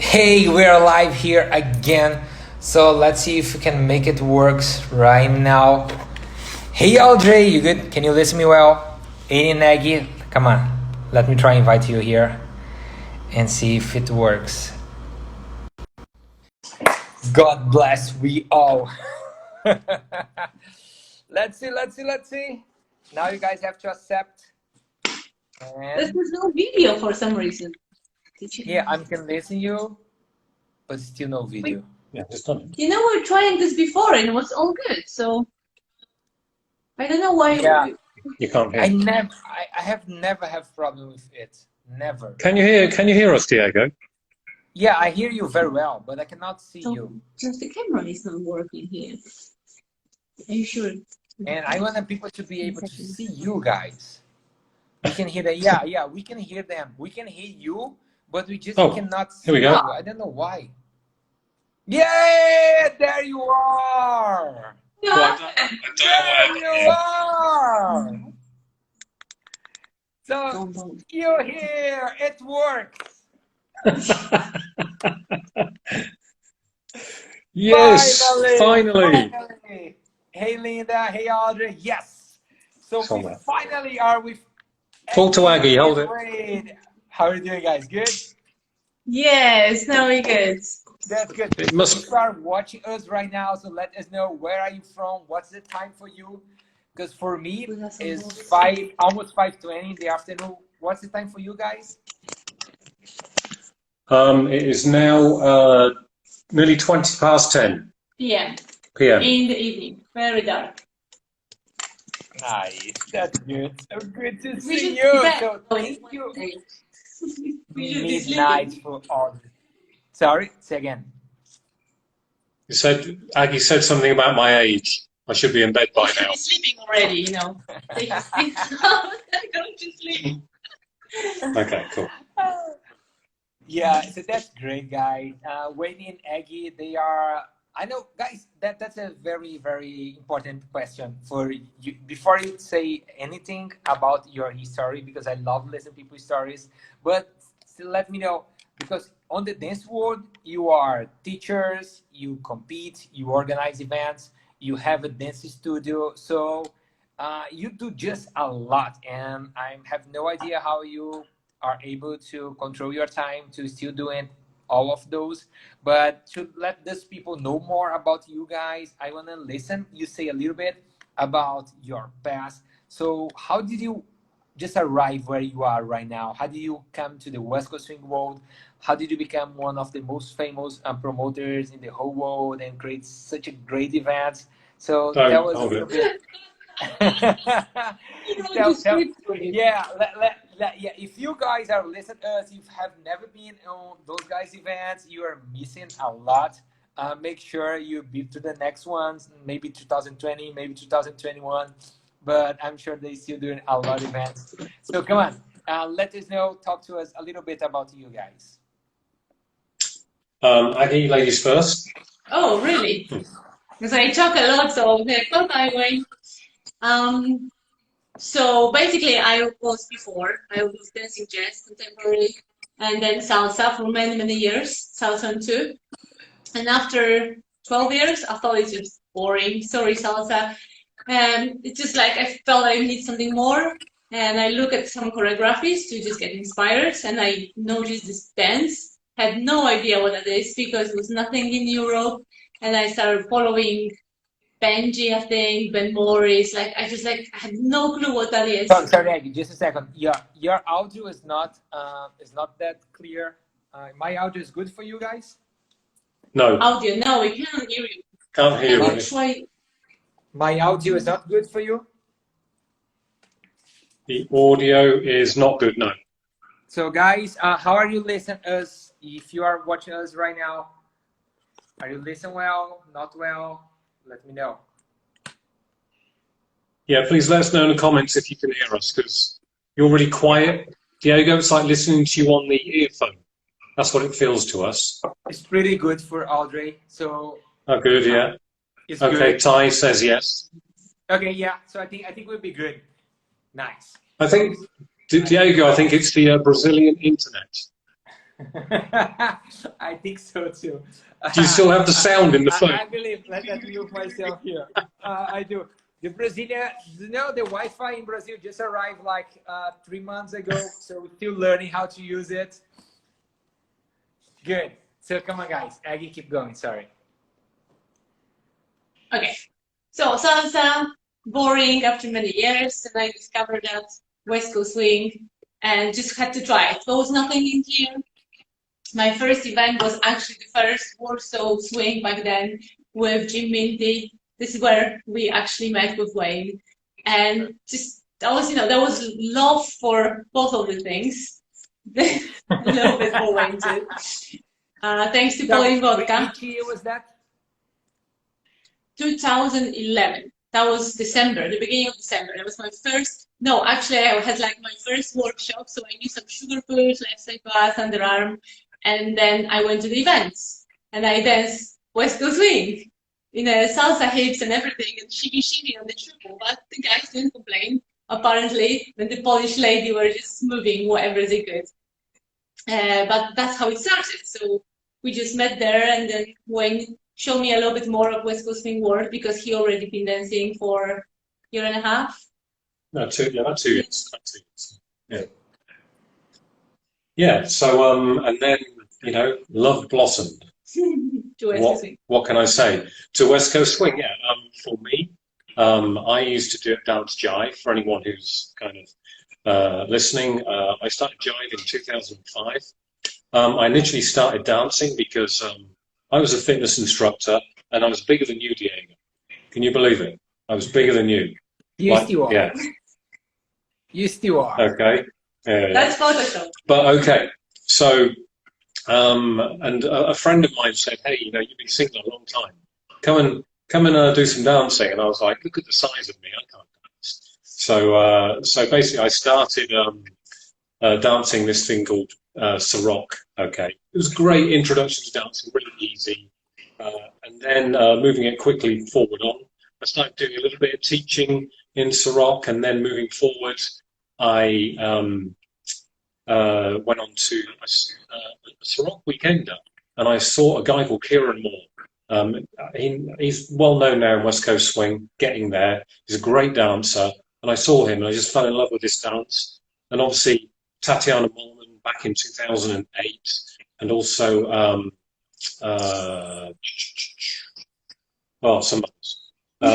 Hey, we're live here again. So let's see if we can make it works right now. Hey Audrey, you good? Can you listen me well? Hey Aggi, come on. Let me try invite you here and see if it works. God bless we all. Let's see. Now you guys have to accept. There's no video for some reason. Yeah, I can listen you, but still no video. Yeah, just done it. You know, we're trying this before and it was all good. So I don't know why. Yeah, You can't hear. I have never have problem with it. Never. Can you hear? Can you hear us, Diego? Yeah, I hear you very well, but I cannot see So you. just the camera is not working here. Are you sure? And I want people to be able to see you guys. We can hear that. Yeah, we can hear them. We can hear you, but we just cannot see here we go. you. I don't know why. Yeah, there you are. There you are. So you're here. It works. Yes, finally. Hey Linda, hey Audrey. Yes. So we finally are with. Talk to Aggie. Hold it. Great. How are you doing, guys? Good. Yes, no, we good. That's good. It must. If you are watching us right now, so let us know where are you from. What's the time for you? Because for me it's almost 5:20 in the afternoon. What's the time for you guys? It is now nearly 10:20 PM. PM. In the evening, very dark. Nice. That's good. So good to see you. So thank you. Midnight for all. Sorry, say again. You said Aggie said something about my age. I should be in bed by now. Sleeping already, you know. Going to sleep. Okay, cool. Yeah, so that's great, guys. Wayne and Aggie, they are. I know, guys. That's a very, very important question for you. Before you say anything about your history, because I love listening to people's stories. But still, let me know, because on the dance world, you are teachers, you compete, you organize events, you have a dance studio. So you do just a lot, and I have no idea how you are able to control your time to still doing all of those. But to let these people know more about you guys, I want to listen. You say a little bit about your past. So how did you just arrive where you are right now? How did you come to the West Coast Swing world? How did you become one of the most famous promoters in the whole world and create such a great event? So that was a little bit. Yeah, if you guys are listening to us, you have never been on those guys events, you are missing a lot. Make sure you be to the next ones, maybe 2020, maybe 2021, but I'm sure they still doing a lot of events. So come on, let us know, talk to us a little bit about you guys. Aggie, ladies first. Oh, really? Because I talk a lot, so okay, go my way. So basically, I was dancing jazz, contemporary, and then salsa for many, many years, salsa too. And after 12 years, I thought it's just boring. Sorry, salsa. And it's just like I felt I need something more. And I look at some choreographies to just get inspired. And I noticed this dance. Had no idea what it is because it was nothing in Europe. And I started following Benji, I think, Ben Morris. Like I had no clue what that is. Sorry, Aggie, just a second. Your audio is not that clear. My audio is good for you guys. No. Audio, no, we can't hear you. Can't hear you. Try. My audio is not good for you. The audio is not good. No. So guys, how are you listening to us? If you are watching us right now, are you listening well? Not well? Let me know. Yeah, please let us know in the comments if you can hear us, because you're really quiet. Diego, it's like listening to you on the earphone. That's what it feels to us. It's pretty good for Audrey. So. Oh, good, yeah. It's okay, good. Ty says yes. Okay, yeah. So I think we'll be good. Nice. I think Diego. I think it's the Brazilian internet. I think so too. Do you still have the sound in the phone? I believe. Let me move myself here. I do. The Brazilian, the Wi-Fi in Brazil just arrived like 3 months ago, so we're still learning how to use it. Good. So come on, guys. Aggie, keep going. Sorry. Okay. So salsa, boring after many years, and I discovered that West Coast swing and just had to try it. There was nothing in here. My first event was actually the first Warsaw swing back then with Jim Minty. This is where we actually met with Wayne. And just that was, there was love for both of the things. A little bit for Wayne too. Thanks to Pauline Vodka. Which year was that? 2011. That was December, the beginning of December. That was my first. No, actually, I had like my first workshop, so I knew some sugar push, left side pass, underarm, and then I went to the events and I danced West Coast swing in a salsa hips and everything, and shimmy shimmy on the triple. But the guys didn't complain. Apparently, when the Polish lady were just moving whatever they could. But that's how it started. So we just met there, and then Wayne showed me a little bit more of West Coast swing work because he already been dancing for a year and a half. No, two years. Yeah. Yeah. So and then love blossomed. To West Coast swing. What can I say? To West Coast swing, yeah. For me, I used to dance jive. For anyone who's kind of listening, I started jive in 2005. I initially started dancing because I was a fitness instructor and I was bigger than you, Diego. Can you believe it? I was bigger than you. You still are. Yeah. You still are. Okay. That's Photoshop. But okay. So, and a friend of mine said, "Hey, you've been singing a long time. Come and do some dancing." And I was like, "Look at the size of me. I can't dance." So basically, I started dancing this thing called Ciroc. Okay, it was a great introduction to dancing, really easy. And then moving it quickly forward on, I started doing a little bit of teaching in Ciroc, and then moving forward, I went on to a Ciroc weekender, and I saw a guy called Kieran Moore. He's well known now in West Coast swing, getting there. He's a great dancer, and I saw him, and I just fell in love with this dance. And obviously, Tatiana Molman back in 2008, and also some others who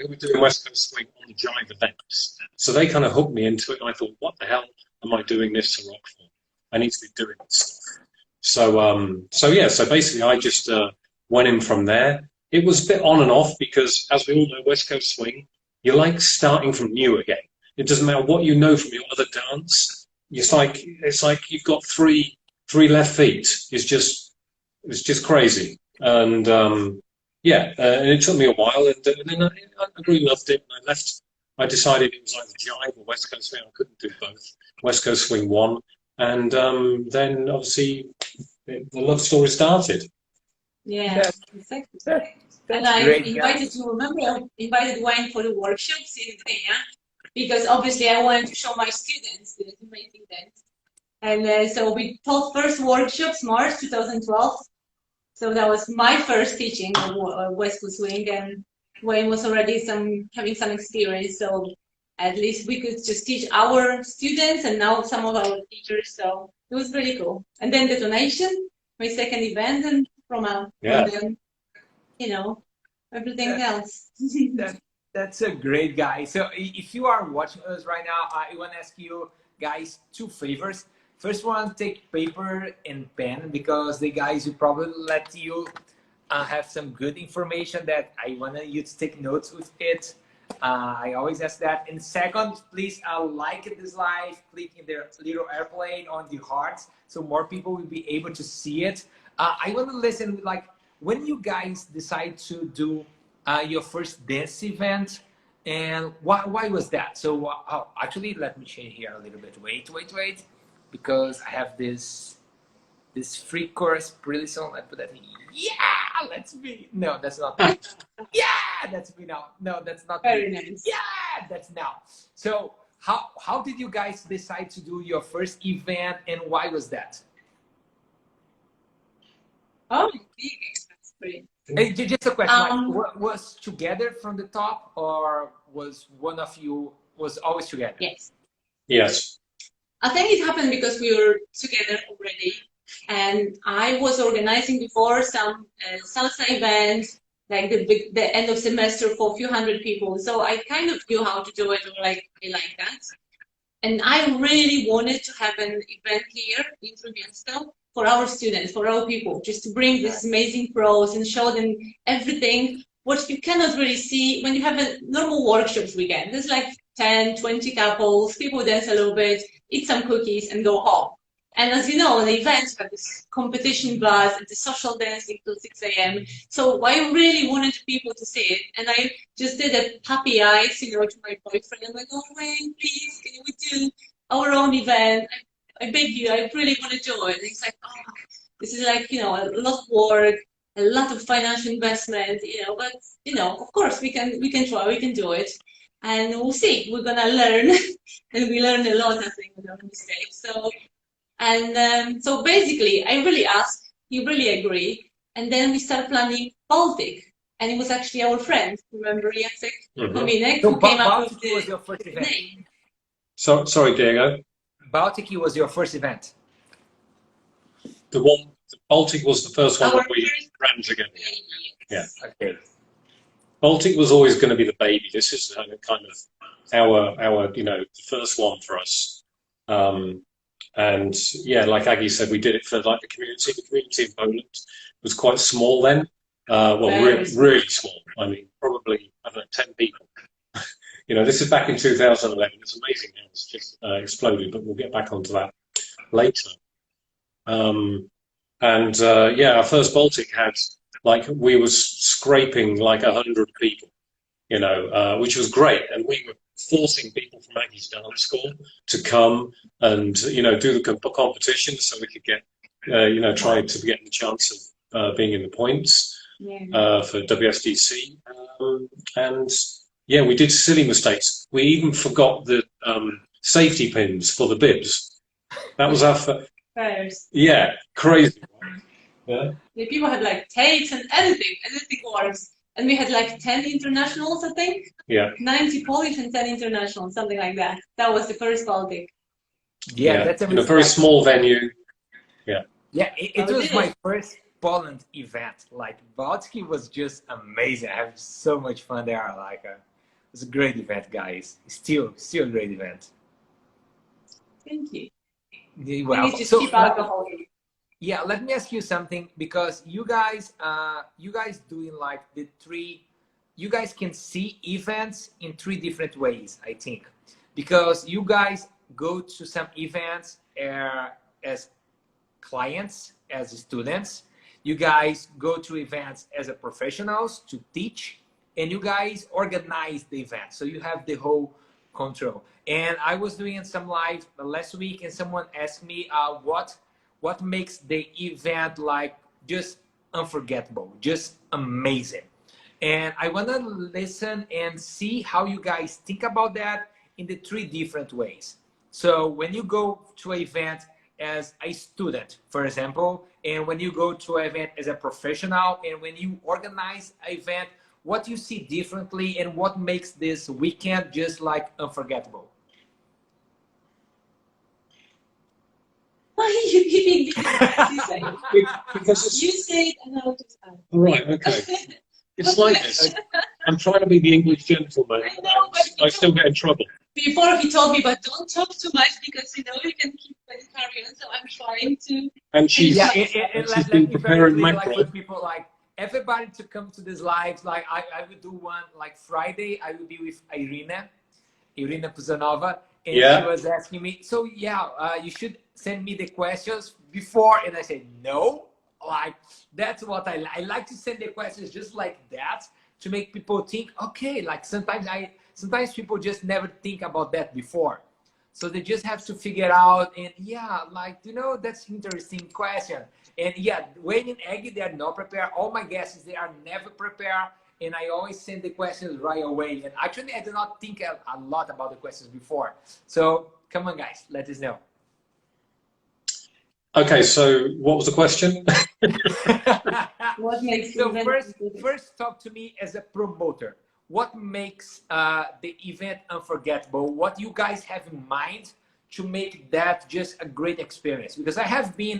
were doing West Coast swing on the jive events. So they kind of hooked me into it, and I thought, what the hell am I doing this Ciroc for? I need to be doing this stuff. So basically I just went in from there. It was a bit on and off because, as we all know, West Coast swing, you're like starting from new again. It doesn't matter what you know from your other dance. It's like you've got three left feet. It's just crazy. And and it took me a while, and then I really loved it. And I left. I decided it was either jive or West Coast swing. I couldn't do both. West Coast swing won, and then obviously the love story started. Yeah, exactly. And I invited Wayne for the workshops in Kenya because obviously I wanted to show my students the amazing dance. And so we taught first workshops March 2012. So that was my first teaching of West Coast swing, and Wayne was already having some experience. So at least we could just teach our students and now some of our teachers. So it was pretty cool. And then Detonation, my second event, and from then, everything else. That's a great guy. So if you are watching us right now, I want to ask you guys 2 favors. First one, take paper and pen because the guys will probably let you have some good information that I want you to take notes with it. I always ask that. And second, please like this live, click in the little airplane on the hearts so more people will be able to see it. I want to listen, like, when you guys decide to do your first dance event, and why was that? So actually, let me change here a little bit. Wait, because I have this free chorus pretty soon. I put that in. Yeah, let's be. No, that's not me. Yeah, that's me now. No, that's not Very me. nice. Yeah, that's now. So how did you guys decide to do your first event, and why was that? Oh, that's great. Hey, just a question, like, Um, was together from the top, or was one of you was always together? yes. Yes. I think it happened because we were together already, and I was organizing before some salsa event, like the end of semester for a few hundred people. So I kind of knew how to do it, or like I like that. And I really wanted to have an event here in Trujillo for our students, for our people, just to bring these amazing pros and show them everything, what you cannot really see when you have a normal workshops weekend. There's like 10, 20 couples, people dance a little bit, eat some cookies and go home. And as you know, the events have this competition buzz and the social dancing till 6 a.m. So I really wanted people to see it. And I just did a puppy eyes, to my boyfriend. I'm like, oh, Wayne, please, can we do our own event? I beg you, I really want to do it. And he's like, oh, this is like, a lot of work, a lot of financial investment, but, of course we can try, we can do it. And we'll see, we're gonna learn, and we learn a lot, I think, with our mistakes. So basically, I really asked, he really agreed, and then we started planning Baltic, and it was actually our friend, remember Jacek Kominek, So who came up with Baltic was your first the event. name. So sorry, Diego. Baltic was your first event. The Baltic was the first one Our that we first ran together. Yeah. Okay. Baltic was always going to be the baby. This is kind of our the first one for us. And yeah, like Aggie said, we did it for like the community. The community in Poland was quite small then. Really small. I mean, probably, I don't know, 10 people. This is back in 2011. It's amazing how it's just exploded, but we'll get back onto that later. Our first Baltic had, we was scraping like 100 people, which was great. And we were forcing people from Aggie's dance school to come and, do the competition so we could get, try to get the chance of being in the points for WSDC. We did silly mistakes. We even forgot the safety pins for the bibs. That was our first. Yeah, crazy. Yeah. The people had like tapes and anything works. And we had like 10 internationals, I think. Yeah. 90 Polish and 10 internationals, something like that. That was the first Baltic. Yeah, that's in a very small venue. Yeah. Yeah, it was my first Poland event. Like, Baltic was just amazing. I had so much fun there. Like, it was a great event, guys. Still a great event. Thank you. Well, just keep alcohol. Yeah, let me ask you something, because you guys doing like you guys can see events in 3 different ways, I think, because you guys go to some events as clients, as students, you guys go to events as a professionals to teach, and you guys organize the event, so you have the whole control. And I was doing some live last week, and someone asked me what makes the event like just unforgettable, just amazing. And I want to listen and see how you guys think about that in the 3 different ways. So when you go to an event as a student, for example, and when you go to an event as a professional, and when you organize an event, what you see differently and what makes this weekend just like unforgettable? Why are you giving me Because you say it and I'll just right, okay. It's like this. I'm trying to be the English gentleman. I know, but I still get in trouble. Before he told me, but don't talk too much because you can keep carry on. So I'm trying to. And she's let me preparing like for people, like everybody to come to these lives. Like I will do one like Friday. I will be with Irina Puzanova, and she was asking me. So you should send me the questions before, and I said no. Like that's what I like to send the questions just like that to make people think. Okay, like sometimes people just never think about that before, so they just have to figure out. And that's interesting question. And Wayne and Aggie, they are not prepared. All my guests, they are never prepared, and I always send the questions right away. And actually, I do not think a lot about the questions before. So come on, guys, let us know. Okay, so what was the question? what makes the So event unforgettable? first talk to me as a promoter. What makes the event unforgettable? What you guys have in mind to make that just a great experience? Because I have been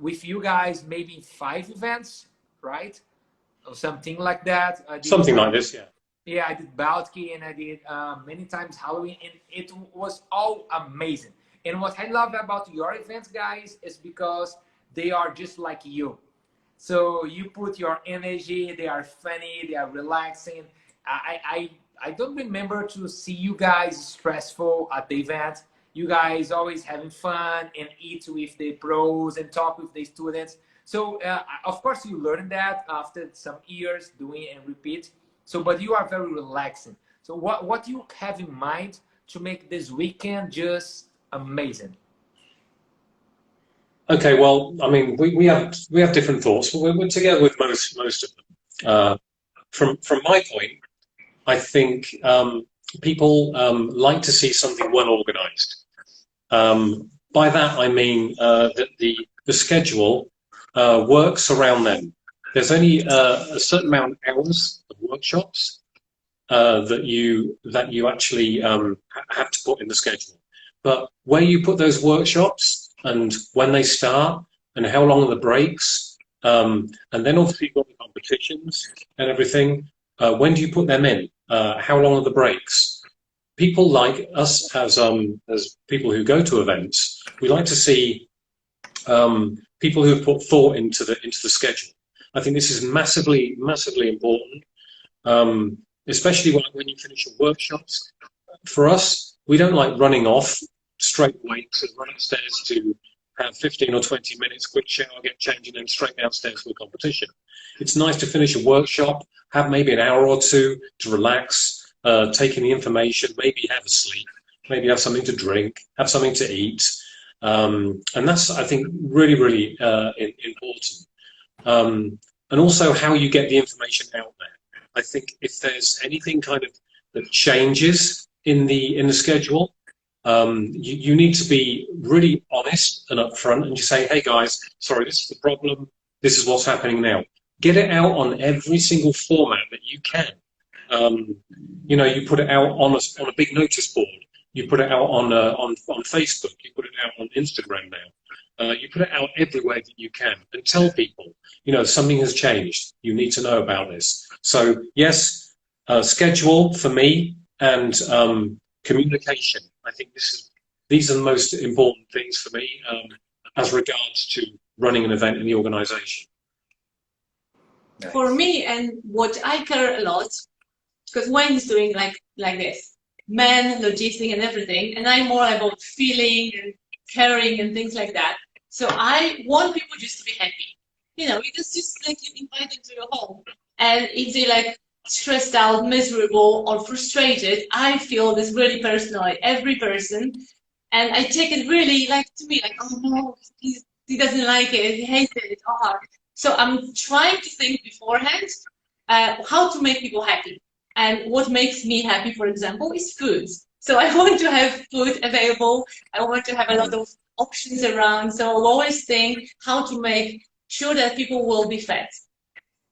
with you guys maybe 5 events, right? Or something like that. I did Something like this, yeah. yeah, I did Baltki and I did many times Halloween, and it was all amazing. And what I love about your events, guys, is because they are just like you. So you put your energy, they are funny, they are relaxing. I don't remember to see you guys stressful at the event. You guys always having fun and eat with the pros and talk with the students. So of course you learn that after some years doing and repeat. So but you are very relaxing. So what you have in mind to make this weekend just amazing? Okay, well, I mean, we have different thoughts, but we're together with most of them. From my point, I think people like to see something well organized. By that, I mean that the schedule works around them. There's only a certain amount of hours of workshops that you actually have to put in the schedule. But where you put those workshops and when they start and how long are the breaks, and then obviously you've got the competitions and everything. When do you put them in? How long are the breaks? People like us as people who go to events, we like to see people who have put thought into the schedule. I think this is massively important, especially when you finish your workshops. For us, we don't like running off straight away to run upstairs to have 15 or 20 minutes, quick shower, get changed, and then straight downstairs for the competition. It's nice to finish a workshop, have maybe an hour or two to relax, take in the information, maybe have a sleep, maybe have something to drink, have something to eat. And that's, I think, really important. And also how you get the information out there. I think if there's anything kind of that changes in the schedule, you need to be really honest and upfront and just say, hey guys, sorry, this is the problem. This is what's happening now. Get it out on every single format that you can. You know, you put it out on a big notice board. You put it out on Facebook. You put it out on Instagram now. You put it out everywhere that you can and tell people, you know, something has changed. You need to know about this. So yes, schedule for me and communication. I think these are the most important things for me as regards to running an event in the organisation. Nice. For me, and what I care a lot, because Wayne is doing like this, men, logistic, and everything, and I'm more about feeling and caring and things like that. So I want people just to be happy. You know, it's just like you invite them to your home, and if they like stressed out, miserable, or frustrated, I feel this really personally, every person, and I take it really like to me, like, oh no, he doesn't like it, he hates it, oh. So I'm trying to think beforehand how to make people happy. And what makes me happy, for example, is food. So I want to have food available. I want to have a lot of options around. So I'll always think how to make sure that people will be fed.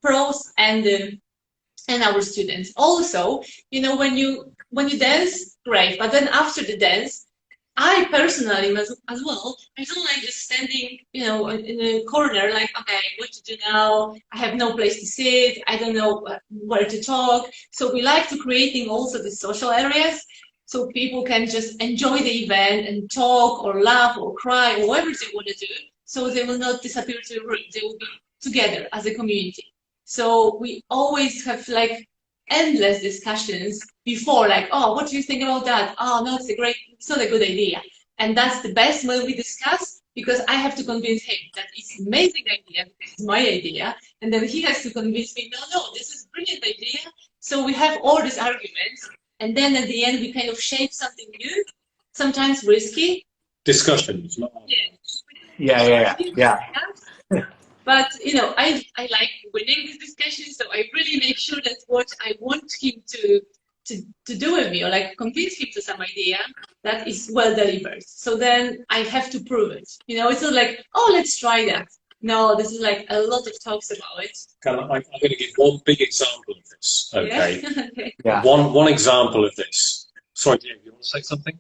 Pros and our students. Also, you know, when you dance, great. But then after the dance, I personally, as well, I don't like just standing, you know, in a corner, like, okay, what to do now? I have no place to sit. I don't know where to talk. So we like to creating also the social areas so people can just enjoy the event and talk or laugh or cry or whatever they want to do. So they will not disappear to the room. They will be together as a community. So we always have like endless discussions before, like, oh, what do you think about that? Oh, no, it's not a good idea. And that's the best when we discuss, because I have to convince him that it's an amazing idea, because it's my idea. And then he has to convince me, no, this is a brilliant idea. So we have all these arguments. And then at the end, we kind of shape something new, sometimes risky. Discussions. Yeah. But you know, I like winning these discussions, so I really make sure that what I want him to do with me, or like convince him to some idea, that is well delivered. So then I have to prove it. You know, it's not like, oh, let's try that. No, this is like a lot of talks about it. I'm going to give one big example of this. Okay. Yeah. Okay. Yeah. One example of this. Sorry, Dave, you want to say something?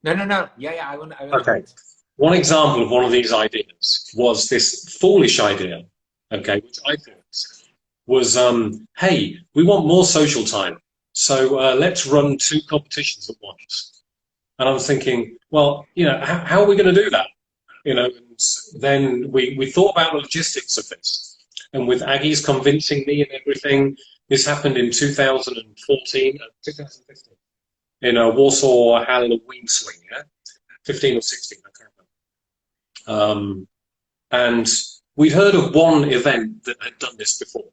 No, no, no. Yeah, yeah. I want to Okay. hear it. One example of one of these ideas was this foolish idea, okay, which I thought was, hey, we want more social time, so let's run 2 competitions at once. And I was thinking, well, how are we going to do that? And then we thought about the logistics of this. And with Aggie's convincing me and everything, this happened in 2014, 2015, in a Warsaw Halloween swing, yeah? 15 or 16, I can't remember. And we'd heard of one event that had done this before.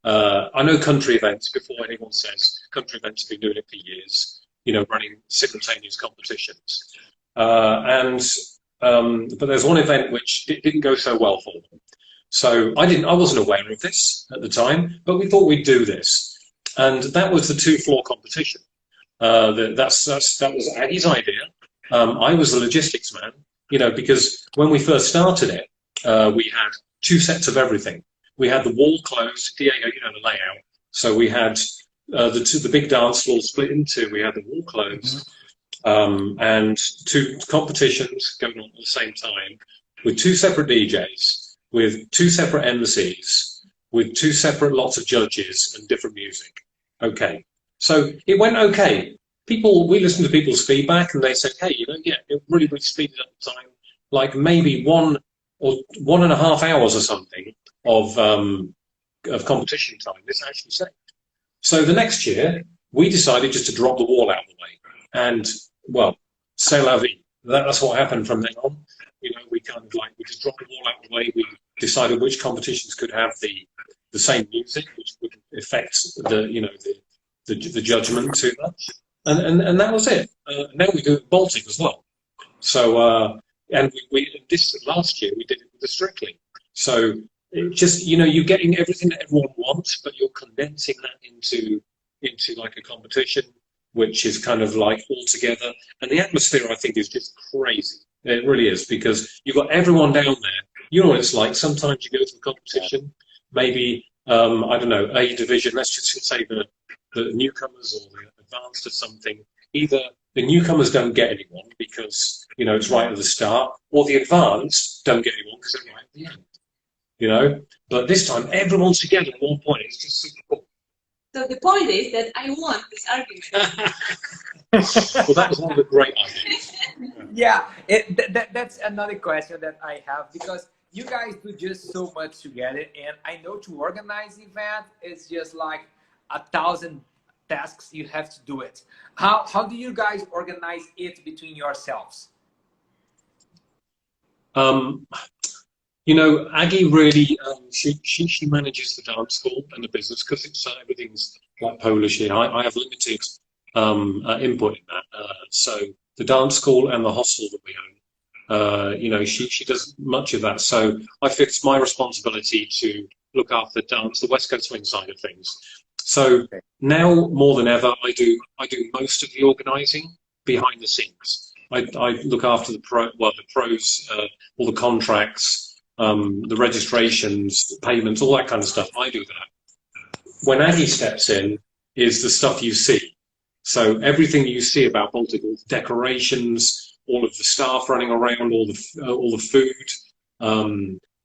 I know country events, before anyone says, country events have been doing it for years, running simultaneous competitions. But there's one event which didn't go so well for them. So I wasn't aware of this at the time, but we thought we'd do this. And that was the 2-floor competition. That was Aggie's idea. I was the logistics man, because when we first started it, we had 2 sets of everything. We had the wall closed, Diego, the layout. So we had the big dance floor split in 2. We had the wall closed, and 2 competitions going on at the same time, with 2 separate DJs, with 2 separate MCs, with 2 separate lots of judges and different music. Okay, so it went okay. We listened to people's feedback, and they said, hey, yeah, it really speeded up the time, like maybe 1 or 1.5 hours or something of competition time. This actually saved. So the next year, we decided just to drop the wall out of the way, and well, c'est la vie. That's what happened from then on. We just dropped the wall out of the way. We decided which competitions could have the same music, which would affect the judgment too much, and that was it. Now we do it in Baltic as well. So and this last year we did it with the Strictly. So it just you're getting everything that everyone wants, but you're condensing that into like a competition, which is kind of like all together. And the atmosphere, I think, is just crazy. It really is, because you've got everyone down there. You know what it's like. Sometimes you go to a competition, maybe, I don't know, A division, let's just say the newcomers or the advanced or something. Either the newcomers don't get anyone because, it's right at the start, or the advanced don't get anyone because they're right at the end. But this time, everyone's together at one point. It's just super cool. So the point is that I won this argument. Well, that was one of the great ideas. Yeah, that's another question that I have, because you guys do just so much together, and I know to organize event is just like 1,000 tasks you have to do it. How do you guys organize it between yourselves? Aggie really, she manages the dance school and the business, because it's everything's like Polish here. I have limited input in that. So the dance school and the hostel that we own, she does much of that. So I feel it's my responsibility to look after the dance, the West Coast Swing side of things. So now more than ever, I do most of the organising behind the scenes. I look after the pros, all the contracts, the registrations, the payments, all that kind of stuff. I do that. When Aggie steps in, is the stuff you see. So everything you see about Baltic, all the decorations, all of the staff running around, all the food,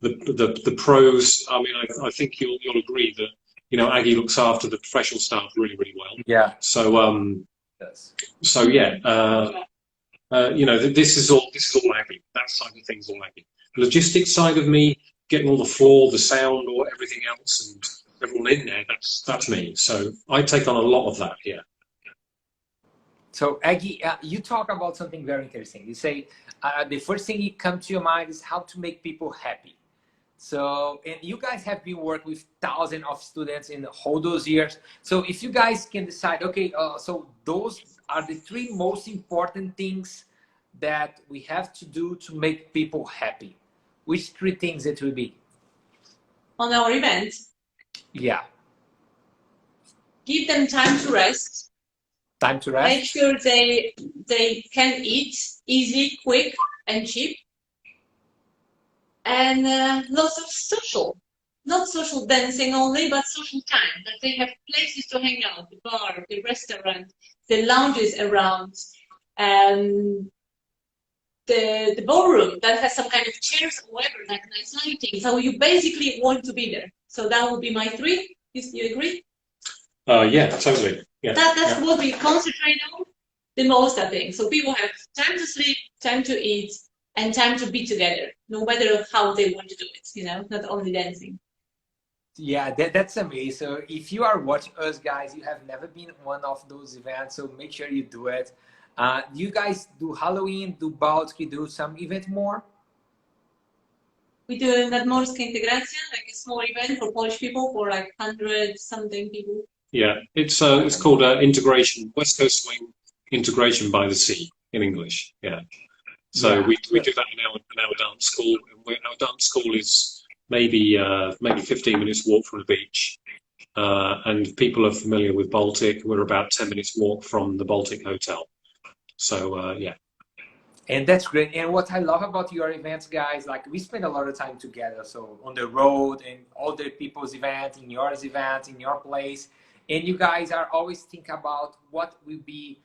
the pros. I mean, I think you'll agree that Aggie looks after the professional staff really, really well. Yeah. So Yes. so yeah, this is all Aggie. That side of things all Aggie. The logistics side of me, getting all the floor, the sound, or everything else, and everyone in there. That's me. So I take on a lot of that. Yeah. So Aggie, you talk about something very interesting. You say the first thing that comes to your mind is how to make people happy. So, and you guys have been working with thousands of students in all those years. So if you guys can decide, okay, so those are the 3 most important things that we have to do to make people happy. Which 3 things it will be? On our event, Yeah. give them time to rest. Time to rest. Make sure they can eat easy, quick, and cheap. and lots of social, not social dancing only, but social time. That they have places to hang out, the bar, the restaurant, the lounges around, um, the ballroom that has some kind of chairs or whatever, like nice lighting. So you basically want to be there. So that would be my three. You agree? Yeah, totally. Yeah. That's what we concentrate on the most, I think. So people have time to sleep, time to eat, and time to be together, no matter how they want to do it, you know, not only dancing. Yeah, that's amazing. So if you are watching us, guys, you have never been one of those events, so make sure you do it. You guys do Halloween, do Baltic, do some event more? We do Nadmorska Integracja, like a small event for Polish people, for like 100 something people. Yeah, it's called Integration, West Coast Swing Integration by the Sea in English. Yeah. So Yeah. we do that in our dance school. Our dance school is maybe 15 minutes walk from the beach. And people are familiar with Baltic. We're about 10 minutes walk from the Baltic Hotel. So yeah. And that's great. And what I love about your events, guys, like we spend a lot of time together. So on the road and other people's events, in yours events, in your place. And you guys are always thinking about what will be,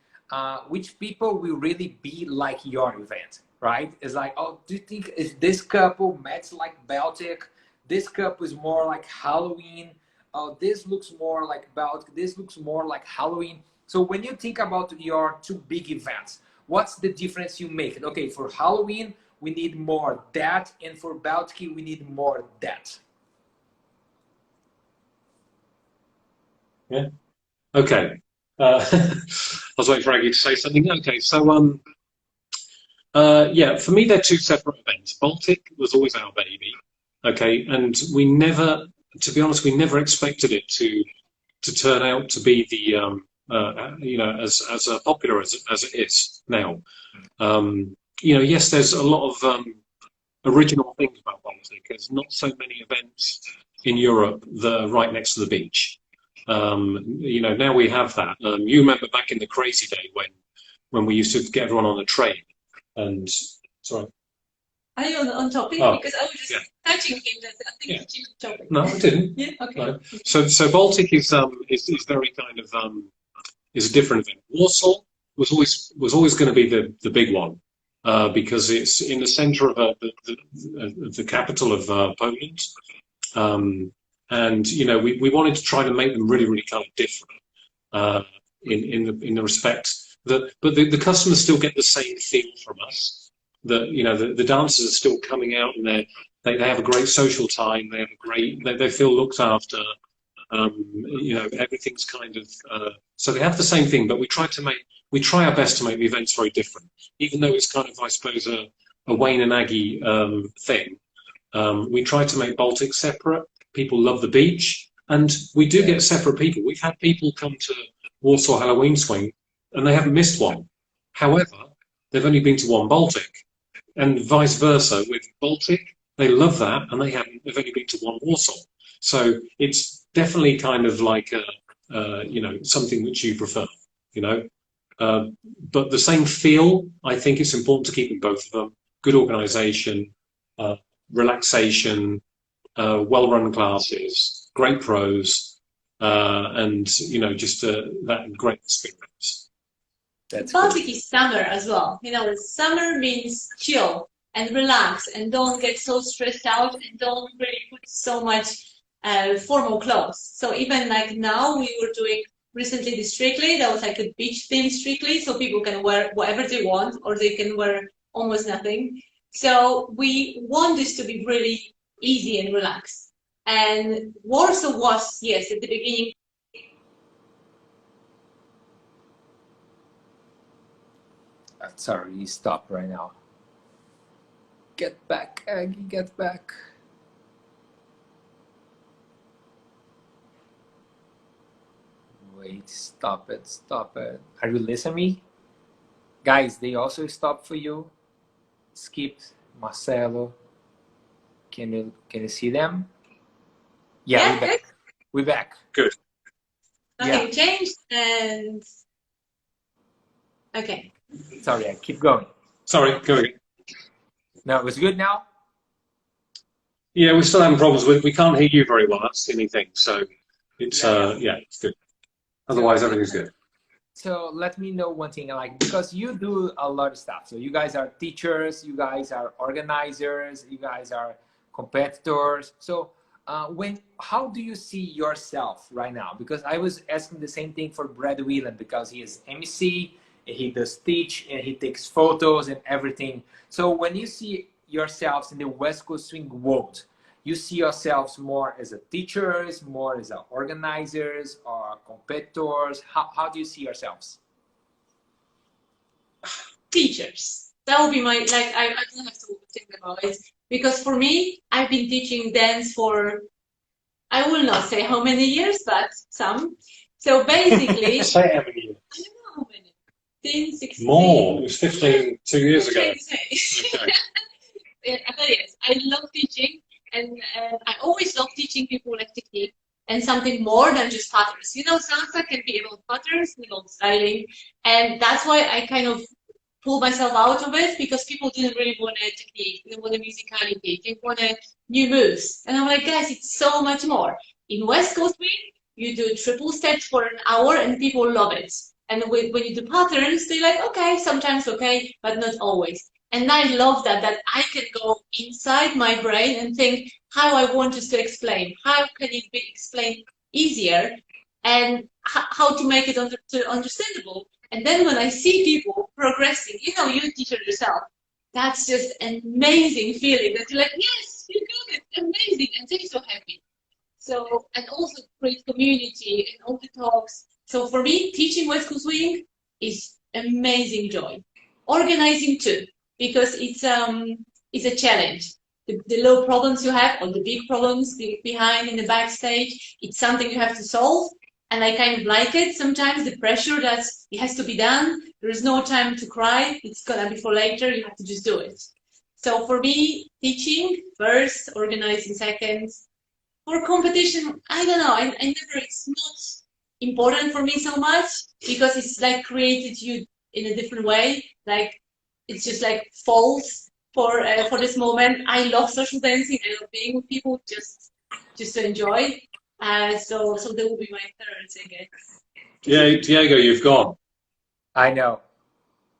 which people will really be like your event, right? It's like, oh, do you think is this couple match like Baltic? This couple is more like Halloween. Oh, this looks more like Baltic. This looks more like Halloween. So when you think about your two big events, what's the difference you make? Okay, for Halloween, we need more that, and for Baltic, we need more that. Yeah. Okay. I was waiting for Aggie to say something. Okay, so yeah, for me they're two separate events. Baltic was always our baby. Okay, and we never, to be honest, we never expected it to turn out to be the you know, as popular as it is now. You know, yes, there's a lot of original things about Baltic. There's not so many events in Europe that are right next to the beach. You know, now we have that. You remember back in the crazy day when we used to get everyone on a train and sorry. Are you on topic? Oh, because I was just touching him. That I think you changed the topic. No, I didn't. Yeah. Okay. No. So Baltic is very kind of is a different event. Warsaw was always going to be the big one because it's in the centre of the capital of Poland, and you know we wanted to try to make them really kind of different in the respect that, but the customers still get the same feel from us. That you know the dancers are still coming out and they have a great social time. They have a great they feel looked after. You know, everything's kind of so they have the same thing, but we try our best to make the events very different, even though it's kind of, I suppose, a Wayne and Aggie thing. We try to make Baltic separate. People love the beach, and we do get separate people. We've had people come to Warsaw Halloween Swing, and they haven't missed one. However, they've only been to one Baltic, and vice versa with Baltic. They love that, and they've only been to one Warsaw. So it's definitely kind of like you know, something which you prefer, you know. But the same feel, I think it's important to keep in both of them. Good organisation, relaxation, well-run classes, great pros, and you know, just that great experience. Baltic is summer as well. You know, summer means chill and relax and don't get so stressed out and don't really put so much formal clothes. So even like now we were doing recently the Strictly, that was like a beach theme Strictly, so people can wear whatever they want or they can wear almost nothing. So we want this to be really easy and relaxed. And Warsaw was, yes, at the beginning. Sorry, stop right now. Get back, Aggie, get back. Wait, stop it, stop it. Are you listening me? Guys, they also stopped for you. Skip, Marcelo. Can you see them? Yeah, we're back. We're back. Good. Nothing changed and okay. Sorry, I keep going. Sorry, go again. No, it was good now? Yeah, we're still having problems with. We can't hear you very well. That's the only thing. So it's Yeah, yeah. yeah, it's good. So Otherwise, everything's good. so let me know one thing, like because you do a lot of stuff. So you guys are teachers, you guys are organizers, you guys are competitors. So when how do you see yourself right now? Because I was asking the same thing for Brad Whelan because he is MC, he does teach, and he takes photos and everything. So when you see yourselves in the West Coast Swing world, you see yourselves more as a teachers, more as a organizers or competitors? How do you see yourselves? Teachers. That would be my, like, I don't have to think about it. Because for me, I've been teaching dance for, I will not say how many years, but some. So basically, Say how many years? I don't know how many. 15, 16. More. It was 15, 2 years ago. Okay. But yes, I love teaching, and I always love teaching people like technique and something more than just patterns. You know, salsa can be about patterns and about styling, and that's why I kind of pull myself out of it because people didn't really want a technique, they want a musicality, they want a new moves, and I'm like, guys, it's so much more. In West Coast Swing, you do triple steps for an hour, and people love it. And when you do patterns, they're like, okay, sometimes okay, but not always. And I love that I can go inside my brain and think how I want us to explain. How can it be explained easier and how to make it understandable. And then when I see people progressing, you know, you teacher yourself, that's just an amazing feeling that you're like, yes, you got it, amazing, and they're so happy. So, and also create community and all the talks. So for me, teaching West Coast Swing is amazing joy. Organizing too, because it's a challenge. The low problems you have or the big problems behind in the backstage, it's something you have to solve. And I kind of like it. Sometimes the pressure that it has to be done, there is no time to cry. It's gonna be for later. You have to just do it. So for me, teaching first, organizing second, for competition, I don't know. I never. It's not important for me so much because it's like created you in a different way. Like it's just like false for this moment. I love social dancing. I love being with people just to enjoy. So that will be my third, I guess. Yeah, Diego, you've gone. I know.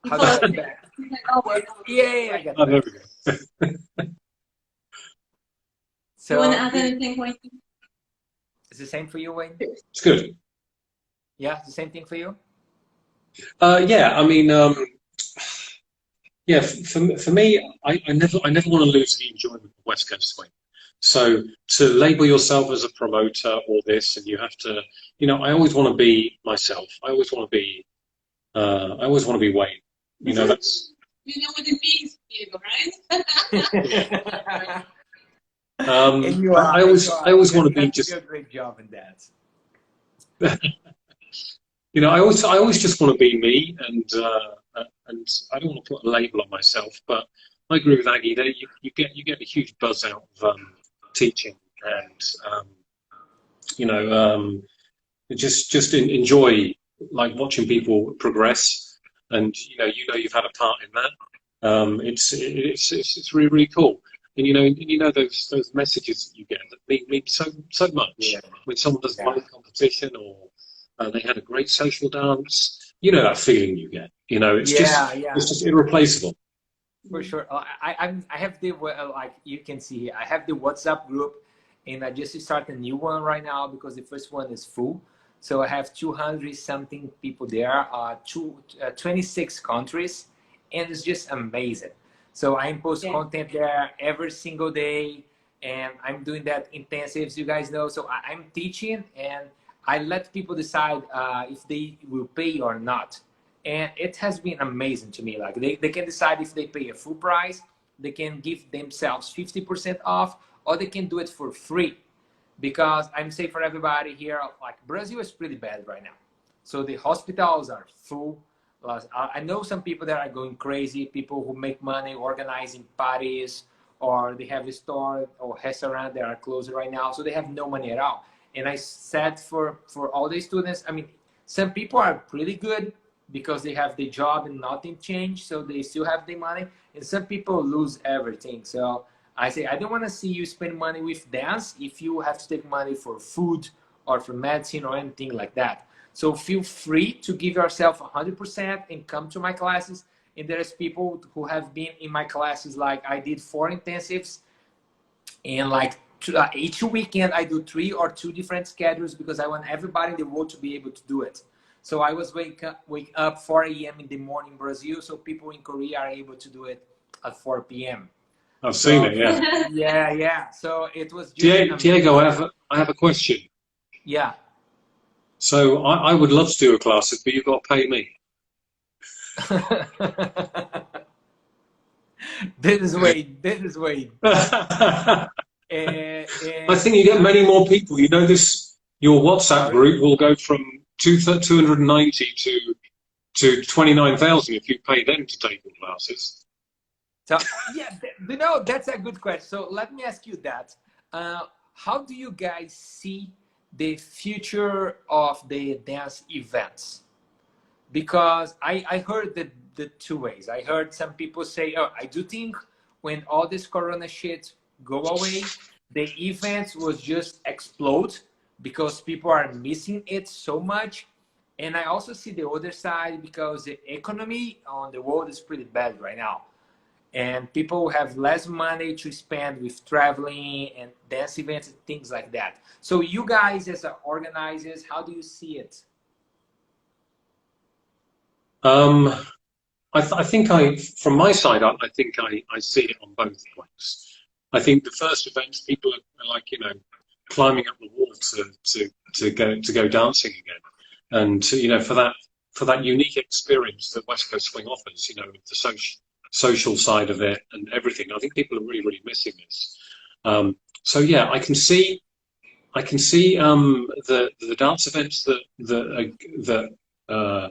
You How do I follow get me. back? Oh, Yeah, yeah, I got Oh, there back. we go. you want to So add anything, Wayne? it's the same for you, Wayne? It's good. Yeah, it's the same thing for you? Yeah, I mean, yeah, for me, I never want to lose the enjoyment of West Coast Swing. So to label yourself as a promoter or this, and you have to, you know, I always want to be myself. I always want to be Wayne. You know, that's. You know what it means, Diego, right? And I always want to you be have to do just. a great job in that. You know, I always just want to be me, and I don't want to put a label on myself. But I agree with Aggie that you get a huge buzz out of teaching, and you know, enjoy like watching people progress, and you know you've had a part in that. It's really really cool. And you know those messages that you get that mean so much Yeah. when someone does Yeah. one competition or they had a great social dance. You know that feeling you get. You know, Yeah, yeah. it's just irreplaceable. For sure. I have the like you can see here. I have the WhatsApp group, and I just start a new one right now because the first one is full. So I have 200 something people there, 26 countries, and it's just amazing. So I post Yeah. content there every single day, and I'm doing that intensives, you guys know. So I'm teaching, and I let people decide if they will pay or not, and it has been amazing to me. Like they can decide if they pay a full price, they can give themselves 50% off, or they can do it for free. Because I'm saying for everybody here, like Brazil is pretty bad right now, so the hospitals are full. I know some people that are going crazy, people who make money organizing parties, or they have a store or restaurant that are closed right now, so they have no money at all. And I said for all the students, I mean, some people are pretty good because they have the job and nothing changed, so they still have the money. And some people lose everything. So I say, I don't want to see you spend money with dance if you have to take money for food or for medicine or anything like that. So feel free to give yourself 100% and come to my classes. And there's people who have been in my classes, like I did 4 intensives, and like each weekend I do 3 or 2 different schedules because I want everybody in the world to be able to do it. So I was wake up 4 a.m. in the morning in Brazil, so people in Korea are able to do it at 4 p.m. I've seen So it, yeah. yeah. So it was just Diego, I have a question. yeah. So I would love to do a class, but you've got to pay me. This is Wade. I think you get many more people. You know, your WhatsApp group will go from 290 to 29,000 if you pay them to take your classes. So yeah, that's a good question. So let me ask you that. How do you guys see the future of the dance events? Because I heard the 2 ways. I heard some people say, oh, I do think when all this Corona shit go away, the events will just explode because people are missing it so much. And I also see the other side because the economy on the world is pretty bad right now. And people have less money to spend with traveling and dance events and things like that. So you guys as organizers, how do you see it? I think from my side, I think I see it on both points. I think the first events, people are like, climbing up the wall to go dancing again, and for that unique experience that West Coast Swing offers, the social side of it and everything. I think people are really, really missing this. So yeah, I can see the dance events that are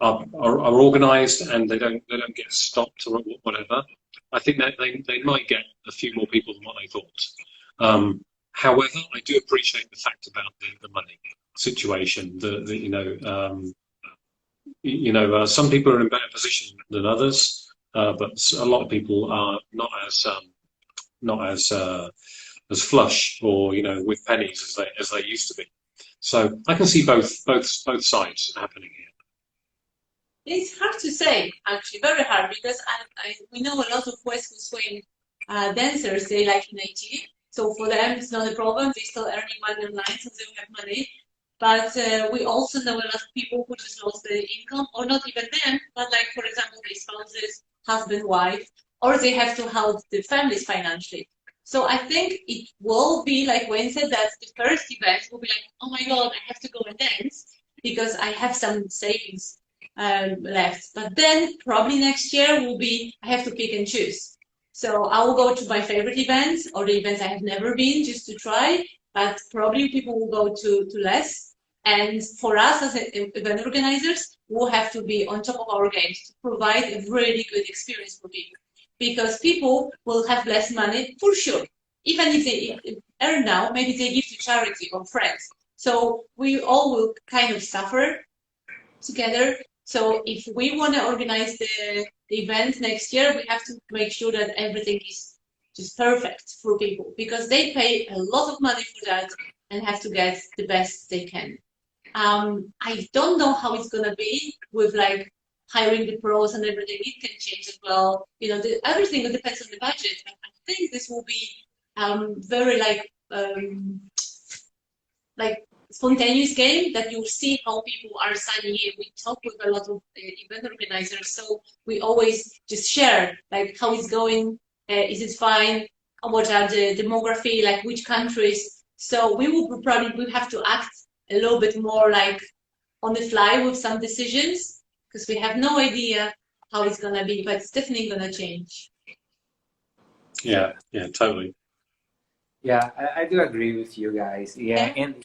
organised and they don't get stopped or whatever. I think that they might get a few more people than what they thought. However, I do appreciate the fact about the money situation. Some people are in a better position than others, but a lot of people are not as flush or with pennies as they used to be. So I can see both sides happening here. It's hard to say, actually, very hard, because we know a lot of West Coast Swing dancers, they like in IT. So for them, it's not a problem. They're still earning money online, so they don't have money. But we also know a lot of people who just lost their income, or not even them, but like, for example, their spouses, husband, wife, or they have to help the families financially. So I think it will be, like Wayne said, that the first event will be like, oh my God, I have to go and dance because I have some savings left. But then probably next year will be, I have to pick and choose. So I will go to my favorite events or the events I have never been just to try, but probably people will go to less. And for us as event organizers, we'll have to be on top of our games to provide a really good experience for people. Because people will have less money for sure. Even if they earn now, maybe they give to charity or friends. So we all will kind of suffer together. So if we want to organize the event next year, we have to make sure that everything is just perfect for people because they pay a lot of money for that and have to get the best they can. I don't know how it's gonna be with like hiring the pros and everything. It can change as well. Everything depends on the budget. I think this will be very like spontaneous game that you'll see how people are signing in. We talk with a lot of event organizers, so we always just share like how it's going, is it fine, what are the demography, like which countries. So we will probably have to act a little bit more like on the fly with some decisions because we have no idea how it's gonna be, but it's definitely gonna change. Yeah, totally. Yeah, I do agree with you guys. Yeah, and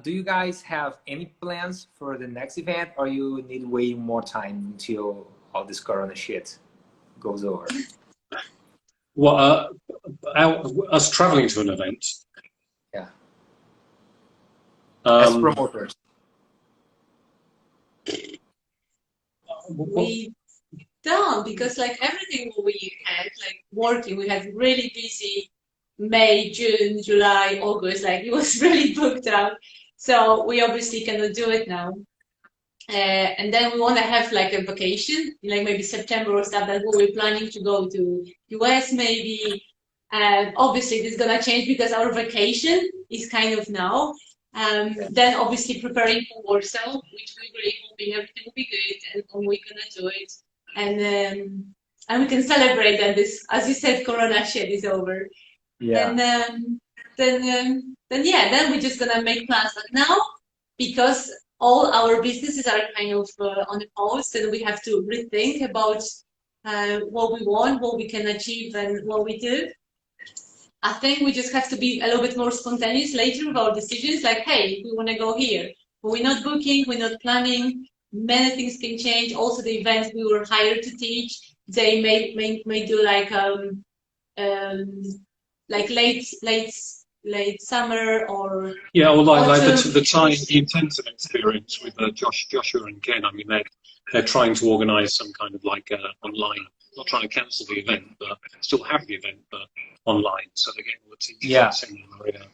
do you guys have any plans for the next event, or you need way more time until all this Corona shit goes over? Well, us traveling to an event. Yeah. As promoters. We down because like everything we had, like working, we had really busy May, June, July, August, like it was really booked out. So we obviously cannot do it now. And then we want to have like a vacation, like maybe September or stuff. That we're planning to go to US maybe. And obviously this is gonna change because our vacation is kind of now. Then obviously preparing for Warsaw, which we're really hoping everything will be good and we're gonna do it. And we can celebrate that this, as you said, Corona shit is over. Yeah. Then yeah, then we're just gonna make plans. But now, because all our businesses are kind of on the pause, and we have to rethink about what we want, what we can achieve, and what we do. I think we just have to be a little bit more spontaneous later with our decisions. Like, hey, we want to go here, but we're not booking, we're not planning. Many things can change. Also, the events we were hired to teach, they may do um, like late summer or Yeah, or like autumn. the intensive experience with Joshua and Ken. I mean, they're trying to organise some kind of like online, not trying to cancel the event, but still have the event, but online. So they're getting all the teachers Yeah. in Sydney and Maria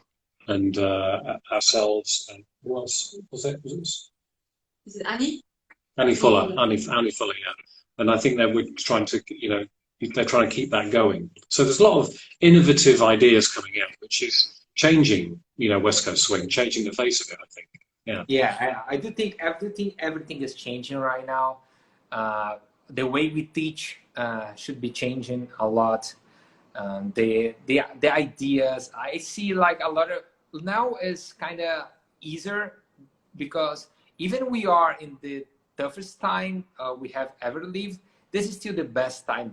and ourselves and who else was it? Is it Annie? Annie Fuller, Annie Fuller, yeah. And I think we're trying to, they're trying to keep that going. So there's a lot of innovative ideas coming out, which is changing, West Coast Swing, changing the face of it, I think. Yeah. Yeah, I do think everything is changing right now. The way we teach should be changing a lot. The ideas I see like a lot of now is kind of easier because even we are in the toughest time we have ever lived. This is still the best time